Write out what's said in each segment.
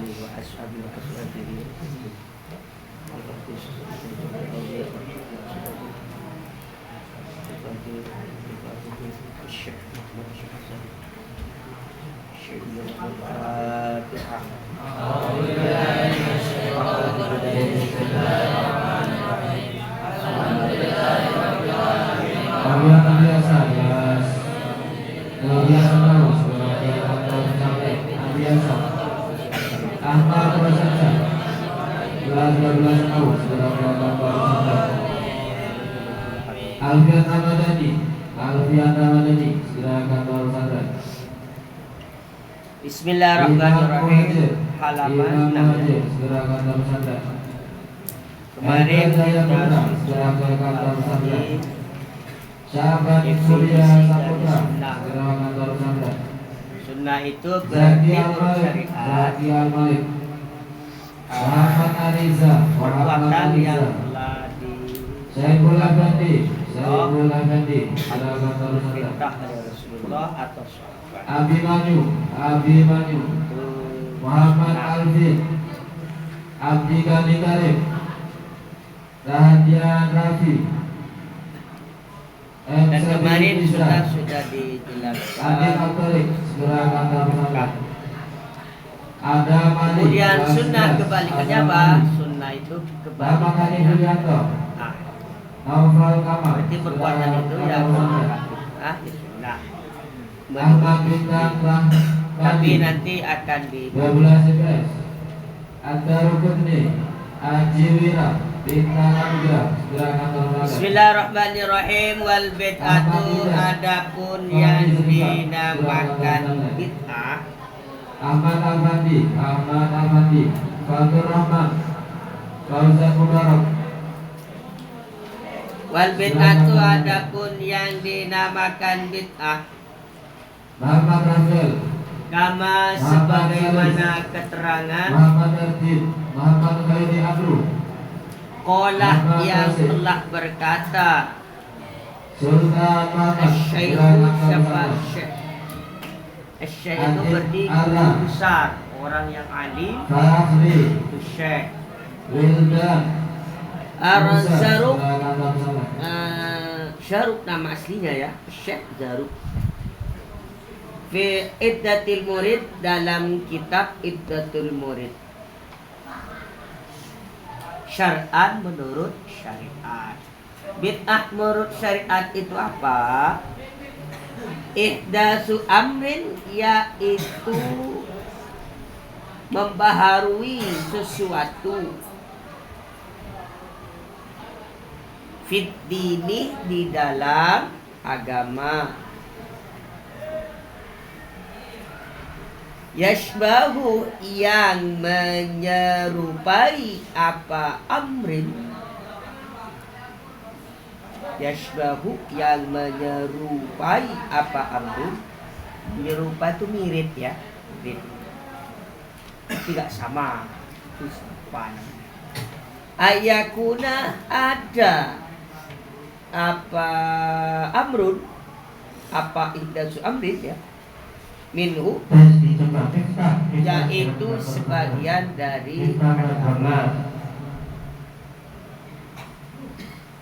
alihi wa ashabihi wa azwajihi Alfian Ramadhani, silakan Pak Ustaz. Bismillahirrahmanirrahim. Halaman 6. Silakan Pak Ustaz. Kemarin kita Sahabat Surya Saputra, silakan Pak Ustaz. Sunnah itu Zaki berarti Al-Malik, syariat Muhammad Ariza, perbuatan yang telah Saiful Afandi, silakan Pak Ustaz. diperintah oleh Rasulullah atau sahabat. Abimanyu, Muhammad Alvin, Abdi Ghani Karim, Rahadian Rafi, Dan kemarin sudah dijelaskan. Adil Al-Tariq, silakan Pak Ustaz. Ada Malik, Kemudian sunnah kebalikannya apa? Sunnah itu kebalikannya. Nah, Naufal Kamal, berarti perbuatan itu yang sunnah sunnah. Ahmad Bintang Tapi nanti akan di 12 CPS Ad-Darukutni Ajiwira Bintang Anugrah, silakan Pak Ustaz. Bismillahirrahmanirrahim. Wal bid'atu adapun yang dinamakan bid'ah. Ahmad Afandi, Fatur Rahman, Fauzan Mubarak. Wal bid'atu adapun yang dinamakan bid'ah, Muhammad Rafael, kama sebagaimana keterangan Muhammad Ardin, Muhammad Khairi Abru, Qolah yang telah berkata Sultan Muhammad, Syekhu siapa Syekh? Syekh itu berarti guru besar, orang yang alim, Fahri, itu Syekh. Wildan, Ar-Zaruk, silakan Pak Ustaz. Syaruk nama aslinya ya, Syekh Zaruk. Fi Iddatul Murid, dalam kitab Iddatul Murid. Syar'an menurut syariat. Bid'ah menurut syariat itu apa? Ihdasu amrin, yaitu membaharui sesuatu fit dini, di dalam agama, yashbahu, yang menyerupai apa amrin, yashbahu, yang menyerupai apa amrin. Menyerupai itu mirip ya, mirip, tidak sama, itu apa namanya? Ayakuna, ada apa amrun, apa ihdasu amrin ya, minhu, yaitu sebagian dari agama.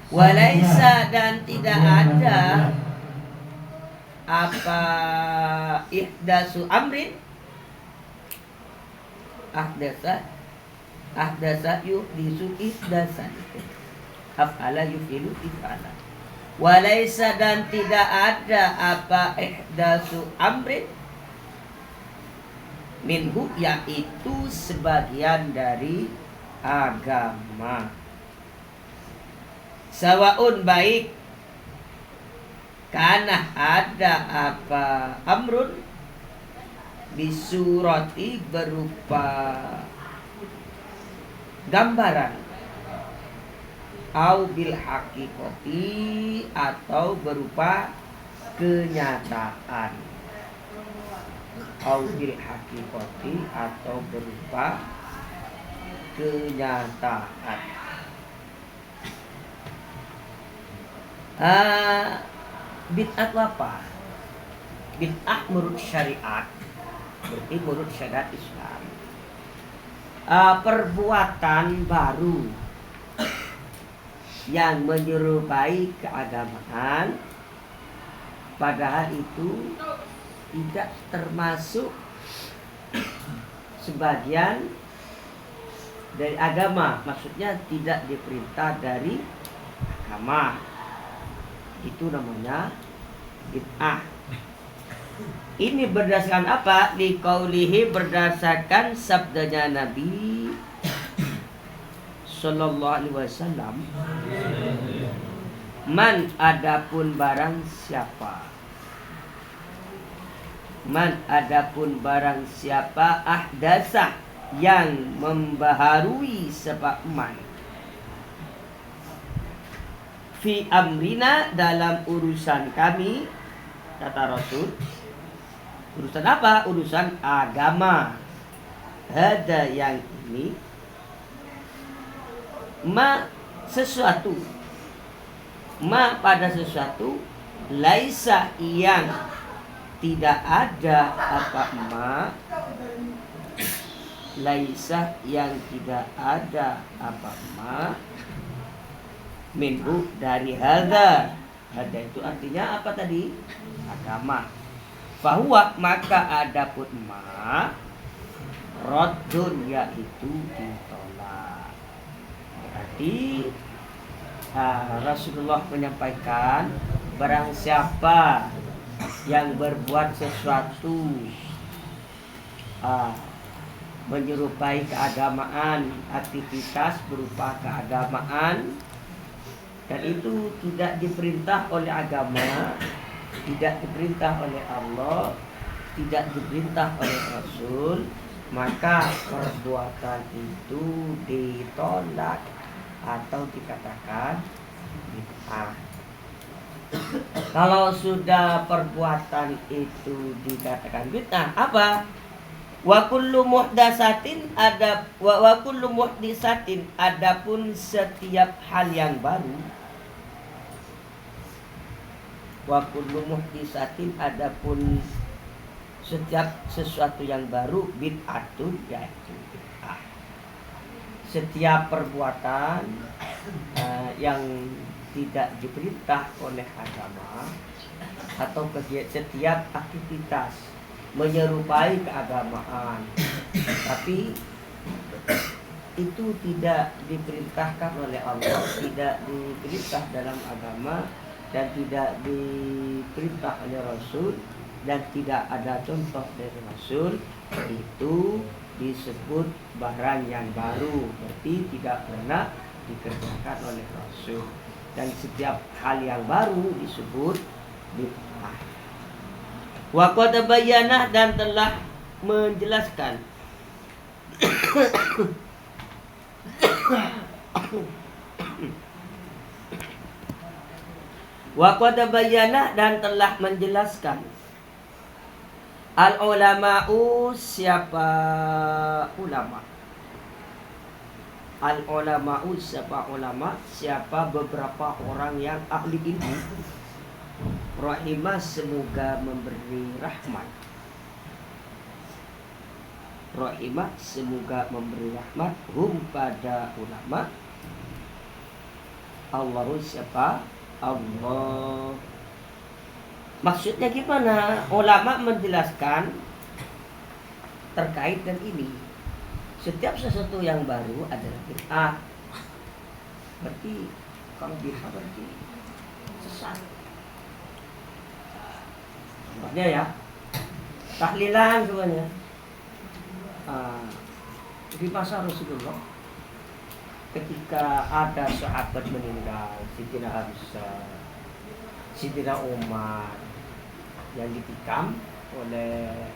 Walaisa, dan tidak ada apa ihdasu amrin, ahdasa yuhdisu ihdasan, af'ala yufilu if'ala. Walaisa, dan tidak ada apa ihdasu amrin, minhu, yaitu sebagian dari agama. Sawaun, baik, karena ada apa amrun, bisurati, berupa gambaran, au bil hakikati, atau berupa kenyataan, au bil hakikati, atau berupa kenyataan. Bid'ah apa? Bid'ah menurut syariat, berarti menurut syariat Islam, perbuatan baru yang menyerupai keagamaan, padahal itu tidak termasuk sebagian dari agama, maksudnya tidak diperintah dari agama, itu namanya bid'ah. Ini berdasarkan apa? Liqaulihi, berdasarkan sabdanya Nabi Sallallahu Alaihi Wasallam, man, adapun barang siapa, man, adapun barang siapa, ahdasa, yang membaharui sebab man, fi amrina, dalam urusan kami, kata Rasul. Urusan apa? Urusan agama. Hada, yang ini, ma, sesuatu, ma, pada sesuatu, laisa, yang tidak ada, apa, ma, laisa, yang tidak ada, apa, ma, minhu, dari hada. Hada itu artinya apa tadi? Agama. Fahuwa, maka adapun ma, raddun, yaitu ditolak. Berarti Rasulullah menyampaikan, barang siapa yang berbuat sesuatu menyerupai keagamaan, aktivitas berupa keagamaan, dan itu tidak diperintah oleh agama, tidak diperintah oleh Allah, tidak diperintah oleh Rasul, maka perbuatan itu ditolak atau dikatakan bid'ah. Kalau sudah perbuatan itu dikatakan bid'ah, apa? Wa kullu muhdatsatin, wa kullu muhdisatin, adapun setiap hal yang baru. Wa kullu muhdisatin, adapun setiap sesuatu yang baru, bid'atun, yaitu bid'ah. Setiap perbuatan yang tidak diperintah oleh agama, atau setiap aktivitas menyerupai keagamaan, tapi itu tidak diperintahkan oleh Allah, tidak diperintah dalam agama, dan tidak diperintah oleh Rasul, dan tidak ada contoh dari Rasul, itu disebut barang yang baru, berarti tidak pernah dikerjakan oleh Rasul. Dan setiap hal yang baru disebut bid'ah. Wa qad bayyana, dan telah menjelaskan wa qad bayyana, dan telah menjelaskan al ulama'u, siapa ulama, al ulama'u, siapa ulama, siapa beberapa orang yang ahli ilmu, rahimah, semoga memberi rahmat, rahimah, semoga memberi rahmat, hum, pada ulama, Allahu, siapa Allah. Maksudnya gimana? Ulama menjelaskan terkait dengan ini. Setiap sesuatu yang baru adalah bid'ah. Berarti kalau bid'ah berarti sesat. Contohnya ya, tahlilan semuanya. Di masa Rasulullah, ketika ada sahabat meninggal, Sidina Hamzah, Sidina Umar, yang ditikam oleh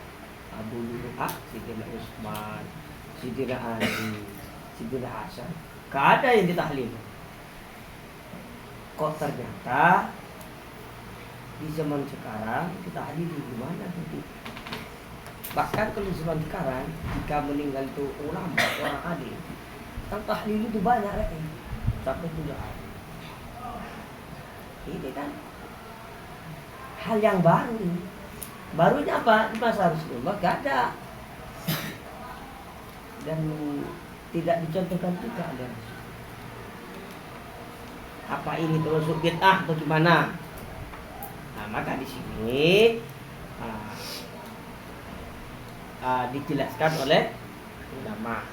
Abu Lu'lu'ah, Sidina Utsman, Sidina Ali, Sidina Hasan, gak ada yang ditahlil. Kok ternyata di zaman sekarang kita tahlil gimana nanti? Bahkan kalau zaman sekarang, jika meninggal itu ulama, orang alim, kan tahlil itu banyak sampai 7 hari. Ini kan hal yang baru ini. Barunya apa? Di masa Rasulullah gak ada. Dan tidak dicontohkan juga oleh Rasul. Apa ini termasuk bid'ah atau gimana? Nah, maka di sini dijelaskan oleh ulama.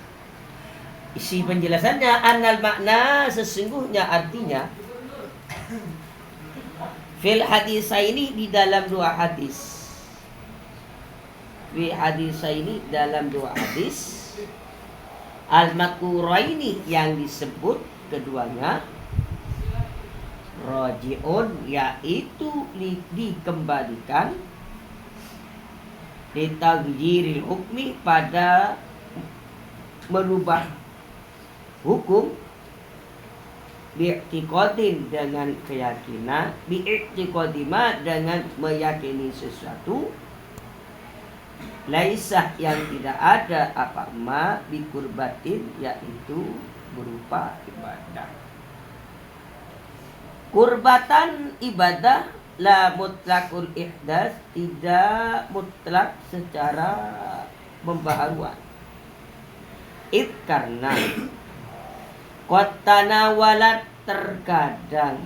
Isi penjelasannya annal makna, sesungguhnya artinya fil hadisaini, di dalam dua hadis. Fi hadisaini, dalam dua hadis. Al-makuraini, yang disebut keduanya raji'un, yaitu dikembalikan litaghyiril hukmi, pada merubah hukum, bi'tiqadin, dengan keyakinan, bi'tiqadima, dengan meyakini sesuatu, laisah, yang tidak ada, apa ma bikurbatin, yaitu berupa ibadah. Kurbatan, ibadah, la mutlakul ihdas, tidak mutlak secara pembaharuan. Karena qatana walat, terkadang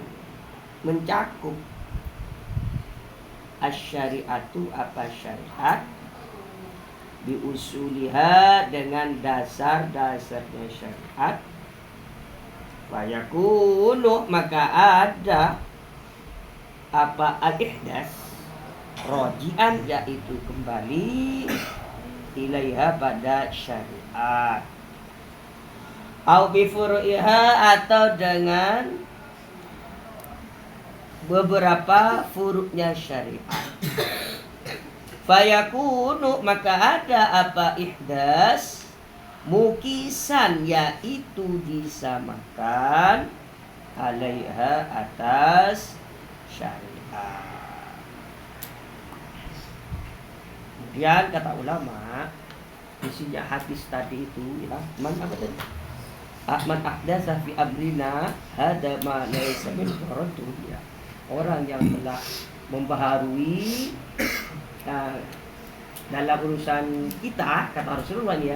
mencakup asyariatu, apa syariat, biusuliha, dengan dasar-dasarnya syariat, fayakunu, maka ada apa al-ihdas, rojian, yaitu kembali ilaiha, pada syariat, au bifuru'iha, atau dengan beberapa furuknya syariat. Fayakunu, maka ada apa ihdas, mukisan, yaitu disamakan, alaiha, atas syariat. Kemudian kata ulama, isinya hadis tadi itu ya, man apa tadi? Man ahdatsa fi amrina hada ma laysa min faradu, ya. Orang yang telah membaharui dalam urusan kita, kata Rasulullah ya,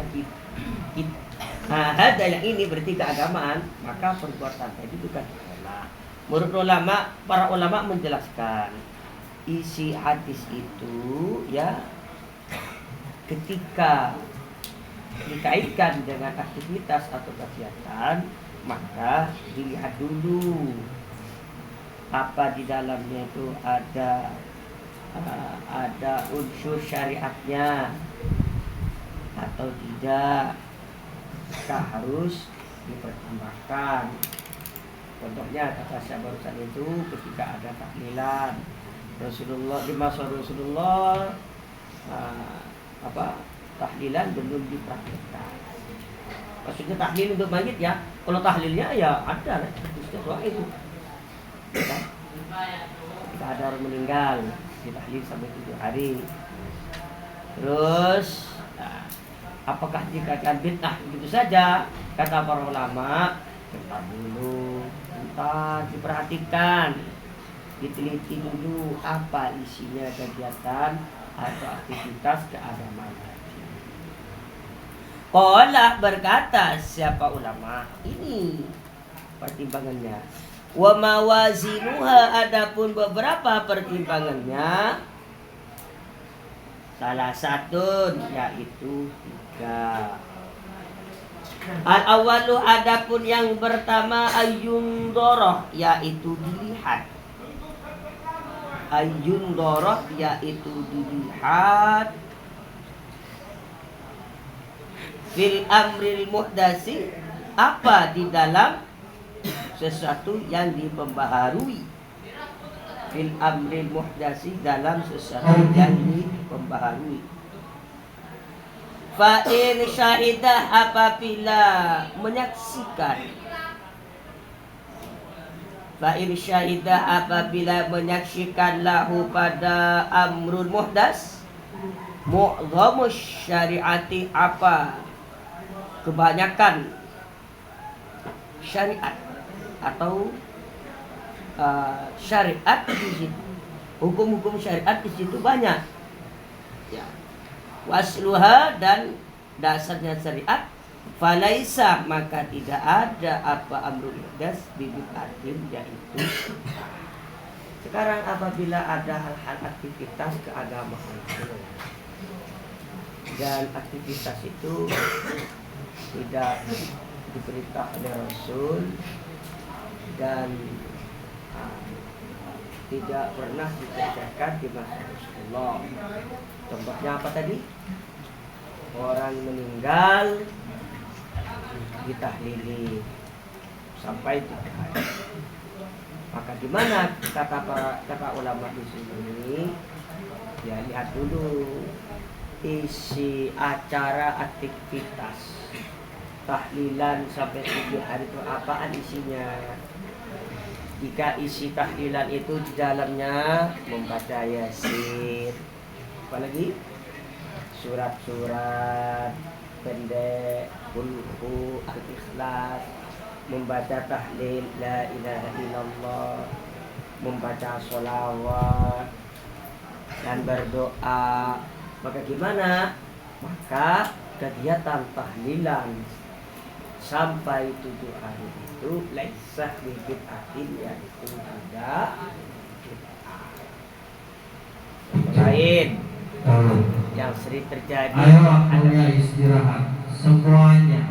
hada, yang ini berarti keagamaan, maka perbuatan tadi bukan salah. Menurut ulama, para ulama menjelaskan isi hadis itu ya, ketika dikaitkan dengan aktivitas atau kegiatan, maka dilihat dulu apa di dalamnya itu ada unsur syariatnya atau tidak, maka harus dipertimbangkan. Contohnya kata saya barusan itu, ketika ada tahlilan Rasulullah, di masa Rasulullah tahlilan belum dipraktikkan. Maksudnya tahlil untuk mayit ya. Kalau tahlilnya ya ada lah, doa itu. Kita ada orang meninggal, ditahlil sampai 7 hari. Terus apakah dikatakan bid'ah begitu saja? Kata para ulama, bentar dulu, bentar, diperhatikan, diteliti dulu apa isinya kegiatan atau aktivitas keagamaan. Qala, berkata siapa ulama, ini pertimbangannya. Wa mawazinuha, adapun beberapa pertimbangannya, salah satu yaitu 3. Al-awalu, adapun yang pertama, ayun doroh, yaitu dilihat. Ayun doroh, yaitu dilihat. Fil amril muhdasi, apa di dalam sesuatu yang dipembaharui. Fil amril muhdasi, dalam sesuatu yang dipembaharui. Fa in syahidah, apabila menyaksikan. Fa in syahidah, apabila menyaksikan lahu pada amrul muhdas, mu'dhamus syariati, apa kebanyakan syariat atau syariat di situ, hukum-hukum syariat di situ banyak. Ya. Wasluha, dan dasarnya syariat, Falaisa, maka tidak ada apa amru ihdas bibid'atin, yaitu sekarang apabila ada hal-hal aktivitas keagamaan dan aktivitas itu tidak diberitahu oleh Rasul dan tidak pernah dikerjakan di masa Rasulullah. Contohnya apa tadi? Orang meninggal ditahlili sampai 3 hari. Maka gimana kata ulama di sini? Ya, lihat dulu isi acara aktivitas tahlilan sampai 7 hari itu apaan isinya. Jika isi tahlilan itu di dalamnya membaca Yasin, apalagi surat-surat pendek, Qul Al-Ikhlas, membaca tahlil la ilaha illallah, membaca sholawat dan berdoa, maka gimana? Maka kegiatan tahlilan sampai 7 hari itu laisa bid'atin, yaitu tidak bid'ah. Lain yang sering terjadi, ayo waktunya istirahat semuanya.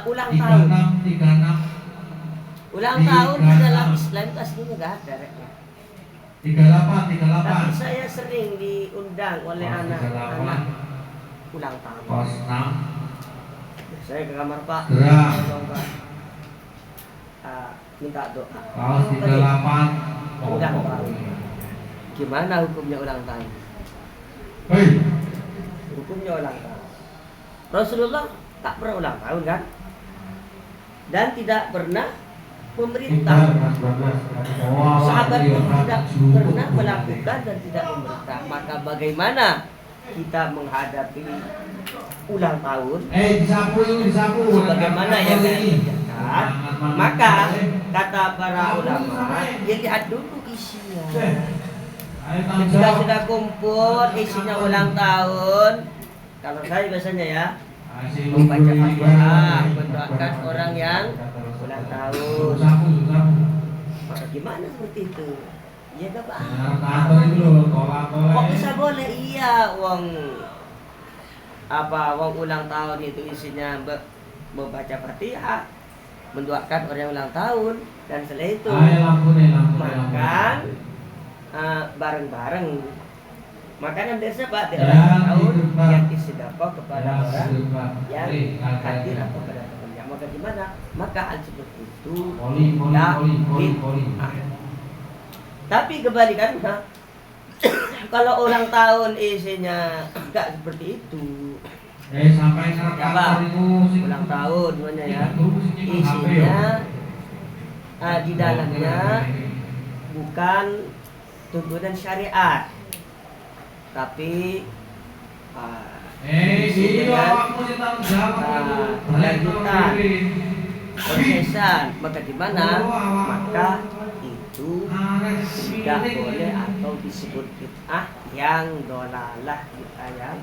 Ulang tahun. 36 Ulang tahun di dalam Islam itu aslinya nggak ada reknya. 38 Tapi saya sering diundang oleh anak-anak ulang tahun. pos 6 Saya ke kamar Pak, gerak tolong Pak, minta doa. pos 38 Ulang tahun. Gimana hukumnya ulang tahun? hei Hukumnya ulang tahun. Rasulullah tak pernah ulang tahun kan? Dan tidak pernah memerintah. Sahabat pun tidak pernah melakukan dan tidak memerintah. Maka bagaimana kita menghadapi ulang tahun? disapu. Sebagaimana yang dikerjakan, maka kata para ulama, ya lihat dulu isinya. Ketika sudah kumpul isinya ulang tahun, kalau saya biasanya ya membaca Fatihah, mendoakan orang yang ulang tahun. Maka gimana seperti itu? Ya gak apa-apa. Kok bisa boleh? Iya, wong ulang tahun itu isinya membaca Fatihah, mendoakan orang yang ulang tahun, dan setelah itu makan bareng-bareng. Makanan biasa Pak di ulang tahun yang istighfar kepada orang yang hadir atau pada temannya. Maka gimana? Maka hal seperti itu tidak bid'ah. Tapi kebalikannya, kalau ulang tahun isinya enggak seperti itu. Sampai Apa? Ulang tahun namanya ya. Isinya di dalamnya bukan tuntunan syariat, tapi lanjutan prosesan. Maka gimana? Maka itu tidak boleh atau disebut bid'ah yang dolalah kita yang.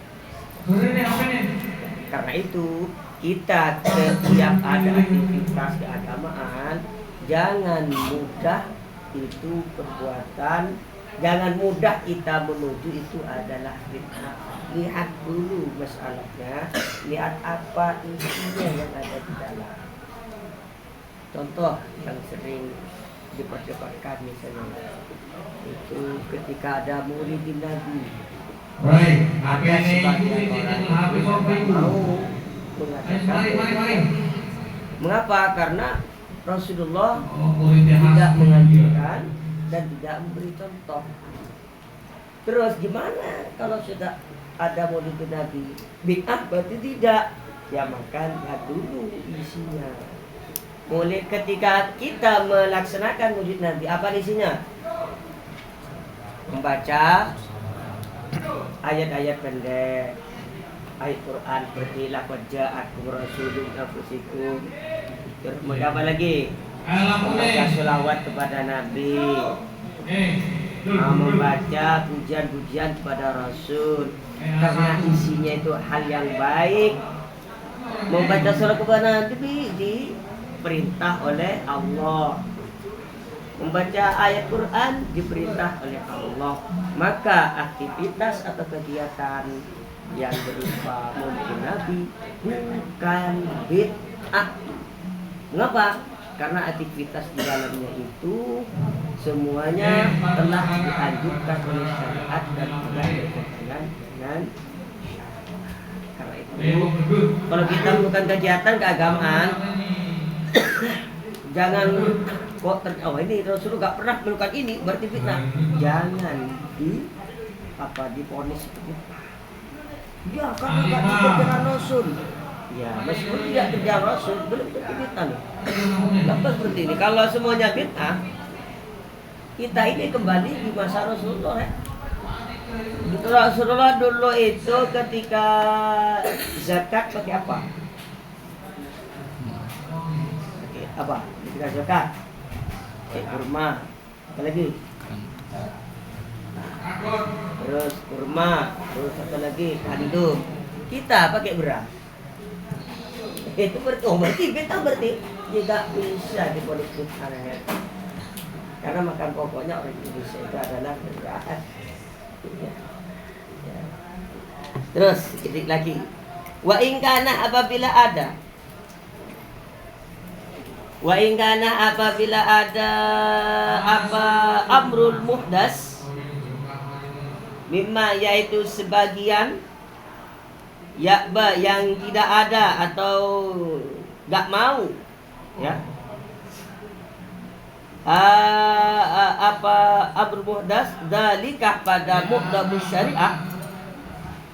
Karena itu kita setiap ada aktivitas keagamaan jangan mudah itu perbuatan, jangan mudah kita menuju itu adalah bid'ah. Lihat dulu masalahnya, lihat apa isinya yang ada di dalam. Contoh yang sering diperdebatkan misalnya itu ketika ada muridin Nabi. Ada sebagian orang yang mau mengatakan mengapa? Karena Rasulullah tidak menganjurkan dan tidak memberi contoh. Terus gimana kalau sudah ada maulid Nabi? Bid'ah berarti tidak. Ya maka lihat dulu isinya. Mulai ketika kita melaksanakan maulid Nabi, apa isinya? Membaca ayat-ayat pendek, ayat Quran seperti laqad ja'akum rasulun min anfusikum. Terus apa lagi? Membaca sholawat kepada Nabi, membaca pujian-pujian kepada Rasul. Karena isinya itu hal yang baik, Membaca surah kebenaran diperintah oleh Allah. Membaca ayat Quran diperintah oleh Allah. Maka aktivitas atau kegiatan yang berupa maulid Nabi bukan bid'ah. Mengapa? Karena aktivitas di dalamnya itu semuanya telah dianjurkan oleh syariat dan juga bertentangan dengan karena itu. Kalau kita melakukan kegiatan keagamaan, jangan kok ini Rasulullah gak pernah melakukan ini berarti fitnah. Jangan diponis seperti itu. Ya karena gak dikerjakan Rasul. Ya meskipun tidak kerja Rasul belum tentu fitnah nih. Kenapa seperti ini? Kalau semuanya fitnah, kita ini kembali di masa Rasulullah ya. Rasulullah dulu itu ketika zakat pakai apa? Pakai apa? Ketika zakat pakai kurma. Apa lagi? Terus kurma. Terus apa lagi? Kandung. Kita pakai beras. Itu berarti kita berarti tidak bisa diponis fitnah ya. Karena makan pokoknya orang Indonesia itu adalah beras. Ya. Terus sedikit lagi. Wa in kana apabila ada apa amrul muhdas mimma yaitu sebagian yakba yang tidak ada atau gak mau ya apa amrul muhdas dalikah pada muhdabus syariah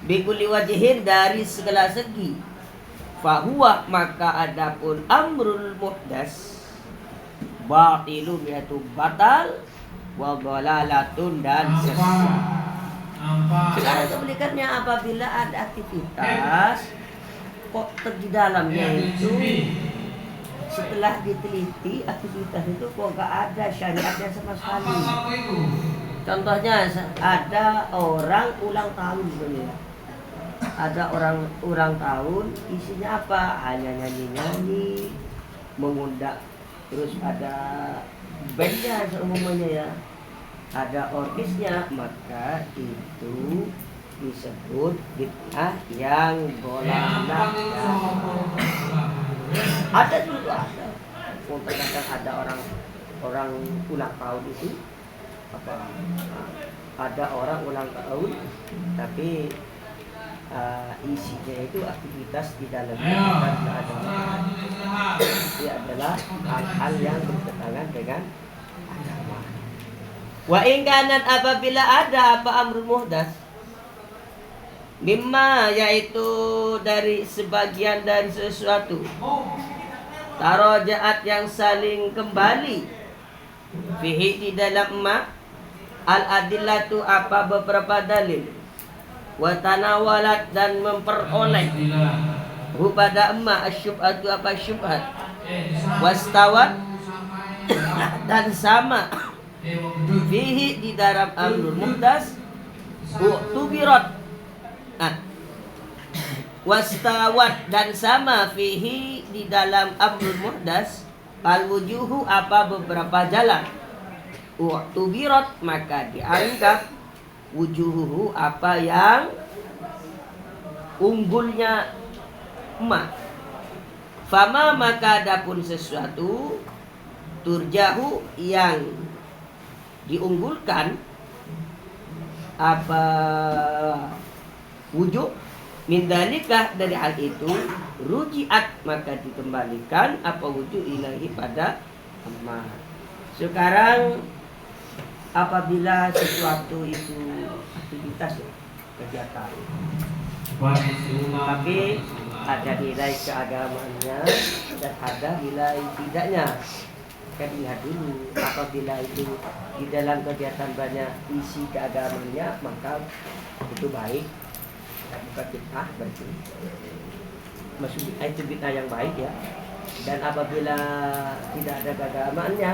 bikuli wajihin dari segala segi fahuwa maka adapun amrul muhdas batilun yaitu batal wa dhalalatun dan sesat. Sekarang kebalikannya apabila ada aktivitas kok di dalamnya itu setelah diteliti aktivitas itu kok gak ada syariatnya sama sekali. Contohnya ada orang ulang tahun sebenarnya. Ada orang ulang tahun isinya apa? Hanya nyanyi-nyanyi, mengundang, terus ada bandnya seumumnya ya, ada orkesnya, maka itu disebut bid'ah yang dolalah. Ada juga ada. Kadang ada orang ulang tahun itu apa? Ada orang ulang tahun tapi isinya itu aktivitas di dalamnya bukan ada. Itu adalah hal-hal yang bertentangan dengan agama. Wa in kanat apabila ada apa amrul muhdas mimma yaitu dari sebagian dari sesuatu tarajaat yang saling kembali fihi di dalam ma al adillatu apa beberapa dalil wa tanawalat dan memperoleh pada emma asyubhatu apa syubhat wastawat dan sama fihi di dalam amrul muhdas tubirat wastawat dan sama fihi di dalam amrul muhdas al wujuhu apa beberapa jalan tubirat maka dianggap wujuhuhu apa yang unggulnya emas. Fama maka adapun sesuatu turjahu yang diunggulkan apa wujud min dalikah dari hal itu rujiat maka dikembalikan apa wujud ilahi pada emas. Sekarang apabila sesuatu itu aktivitas kegiatan tapi ada nilai keagamaannya dan ada nilai tidaknya, kan lihat dulu. Apabila itu di dalam kegiatan banyak isi keagamaannya maka itu baik, bukan bid'ah berarti maksud itu bid'ah yang baik ya. Dan apabila tidak ada keagamaannya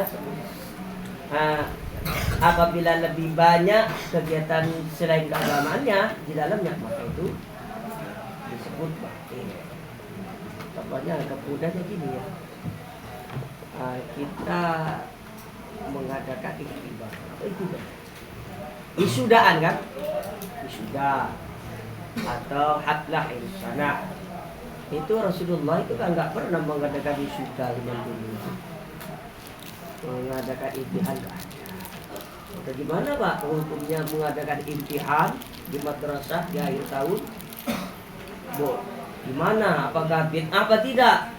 apabila lebih banyak kegiatan selain keagamaannya di dalamnya maka itu disebut batil. Contohnya kemudahnya gini ya. Kita mengadakan ikhtibar. Apa itu? Wisudaan kan? Wisuda atau hadlah insana. Itu Rasulullah itu kan nggak pernah mengadakan wisuda zaman dulu. Mengadakan imtihan nggak ada. Bagaimana Pak hukumnya mengadakan imtihan di madrasah di akhir tahun? Bu, gimana? Apakah bid'ah apa tidak?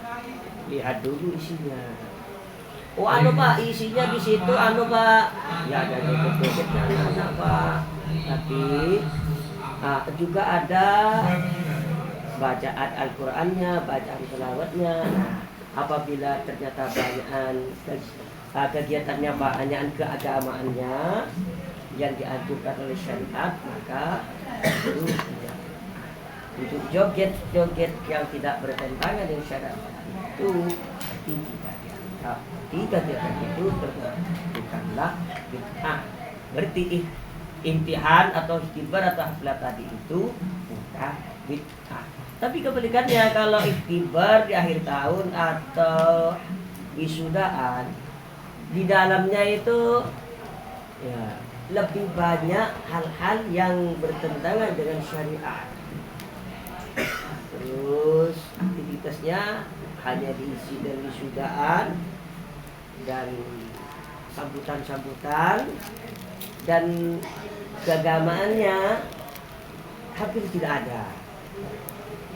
Lihat dulu isinya. Oh anu Pak, isinya di situ anu Pak. Ya ada joget-jogetnya anak Pak. Tapi juga ada bacaan Al-Qur'annya, bacaan selawatnya. Nah, apabila ternyata banyakan kegiatannya banyakan keagamaannya yang dianjurkan oleh syariat, maka itu tidak. Untuk joget-joget yang tidak bertentangan dengan syariat itu tidak dianggap. Tidak itu bukanlah bid'ah. Berarti imtihan atau ikhtibar atau haflah tadi itu bukan bid'ah. Tapi kebalikannya, kalau ikhtibar di akhir tahun atau wisudaan, di dalamnya itu ya lebih banyak hal-hal yang bertentangan dengan syariat. Terus aktivitasnya hanya diisi dari wisudaan dan sambutan-sambutan, dan keagamaannya hampir tidak ada.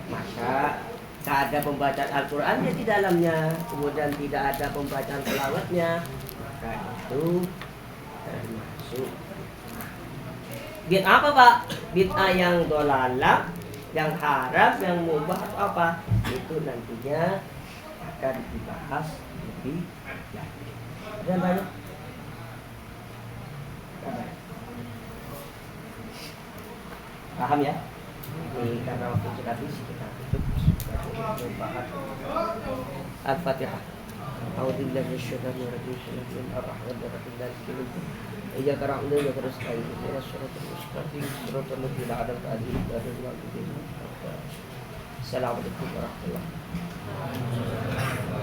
Maka tak ada pembacaan Al-Qurannya di dalamnya, kemudian tidak ada pembacaan selawatnya, maka itu termasuk bid'ah. Apa Pak? Bid'ah yang dolalah, yang haram, yang mubah atau apa? Itu nantinya akan dibahas lebih lanjut. Dan banyak. Paham ya? Ini karena waktu sudah habis, kita tutup. Al-Fatihah. A'udzubillahi minasyaitonir rajim. Bismillahirrahmanirrahim. Iyyaka na'budu wa iyyaka nasta'in. Ihdinas siratal mustaqim. Siratal ladzina an'amta 'alaihim ghairil maghdubi 'alaihim waladdallin. Assalamualaikum warahmatullahi wabarakatuh.